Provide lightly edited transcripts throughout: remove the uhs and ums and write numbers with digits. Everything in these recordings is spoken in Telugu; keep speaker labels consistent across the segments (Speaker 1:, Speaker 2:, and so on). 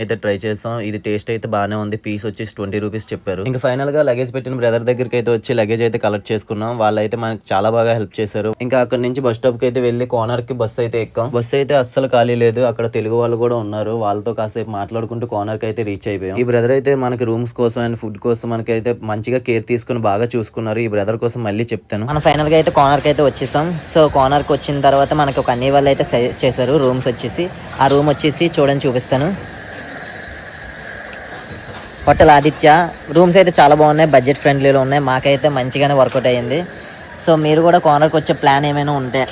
Speaker 1: అయితే ట్రై చేసాం. ఇది టేస్ట్ అయితే బానే ఉంది. పీస్ వచ్చేసి 20 రూపీస్ చెప్పారు. ఇంకా ఫైనల్ గా లగేజ్ పెట్టిన బ్రదర్ దగ్గరికి అయితే వచ్చి లగేజ్ అయితే కలెక్ట్ చేసుకున్నాం. వాళ్ళైతే మనకి చాలా బాగా హెల్ప్ చేశారు. ఇంకా అక్కడ నుంచి బస్ స్టాప్ కి అయితే వెళ్లి కోనార్క్ కి బస్ అయితే ఎక్కాం. బస్ అయితే అస్సలు ఖాళీ లేదు. అక్కడ తెలుగు వాళ్ళు కూడా ఉన్నారు. వాళ్ళతో కాసేపు మాట్లాడుకుంటూ కోనార్క్ అయితే రీచ్ అయిపోయాం. ఈ బ్రదర్ అయితే మనకి రూమ్స్ కోసం అండ్ ఫుడ్ కోసం మనకైతే మంచిగా కేర్ తీసుకుని బాగా చూసుకున్నారు. ఈ బ్రదర్ కోసం మళ్ళీ చెప్తాను.
Speaker 2: మనం ఫైనల్ గా అయితే కోనార్క్ అయితే వచ్చేసాం. సో కోనార్క్ వచ్చిన తర్వాత మనకి ఒక అన్ని వాళ్ళు అయితే సజెస్ట్ చేశారు రూమ్స్ వచ్చేసి. ఆ రూమ్ వచ్చేసి చూడండి, చూపిస్తాను. హోటల్ ఆదిత్య రూమ్స్ అయితే చాలా బాగున్నాయి, బడ్జెట్ ఫ్రెండ్లీలో ఉన్నాయి. మాకైతే మంచిగానే వర్కౌట్ అయ్యింది. సో మీరు కూడా కోనర్కి వచ్చే ప్లాన్ ఏమైనా ఉంటే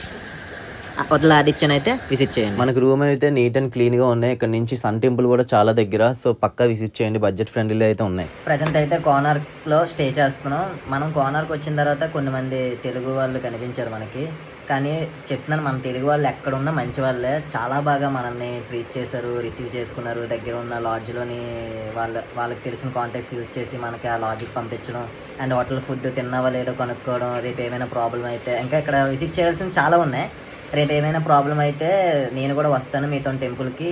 Speaker 2: హోటల్ ఆదిత్యని అయితే విజిట్ చేయండి.
Speaker 1: మనకు రూమ్ అయితే నీట్ అండ్ క్లీన్ గా ఉన్నాయి. ఇక్కడ నుంచి సన్ టెంపుల్ కూడా చాలా దగ్గర. సో పక్కా విజిట్ చేయండి, బడ్జెట్ ఫ్రెండ్లీ అయితే ఉన్నాయి.
Speaker 2: ప్రజెంట్ అయితే కోనార్క్ లో స్టే చేస్తున్నాం. మనం కోనార్క్ వచ్చిన తర్వాత కొన్ని మంది తెలుగు వాళ్ళు కనిపించారు మనకి. కానీ చెప్తున్నాను, మన తెలుగు వాళ్ళు ఎక్కడున్నా మంచి వాళ్ళే. చాలా బాగా మనల్ని ట్రీట్ చేశారు, రిసీవ్ చేసుకున్నారు. దగ్గర ఉన్న లాడ్జ్లోని వాళ్ళకి తెలిసిన కాంటాక్ట్స్ యూజ్ చేసి మనకి ఆ లాడ్జ్కి పంపించడం అండ్ హోటల్ ఫుడ్ తిన్నావా లేదో కనుక్కోవడం. రేపు ఏమైనా ప్రాబ్లం అయితే ఇంకా ఇక్కడ విజిట్ చేయాల్సిన చాలా ఉన్నాయి. రేపు ఏమైనా ప్రాబ్లం అయితే నేను కూడా వస్తాను మీతో టెంపుల్కి,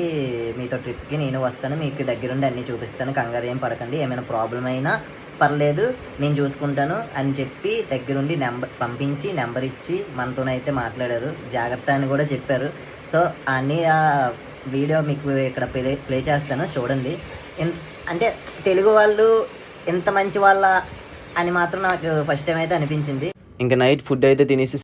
Speaker 2: మీతో ట్రిప్కి నేను వస్తాను. మీకు దగ్గరుండి అన్నీ చూపిస్తాను, కంగారు ఏం పడకండి. ఏమైనా ప్రాబ్లం అయినా పర్లేదు, నేను చూసుకుంటాను అని చెప్పి దగ్గరుండి నెంబర్ పంపించి నెంబర్ ఇచ్చి మనతోనైతే మాట్లాడారు. జాగ్రత్త అని కూడా చెప్పారు. సో అన్నీ ఆ వీడియో మీకు ఇక్కడ ప్లే చేస్తాను, చూడండి. అంటే తెలుగు వాళ్ళు ఎంత మంచి వాళ్ళ అని మాత్రం నాకు ఫస్ట్ టైం అయితే అనిపించింది.
Speaker 1: ఇంకా నైట్ ఫుడ్ అయితే తినేసి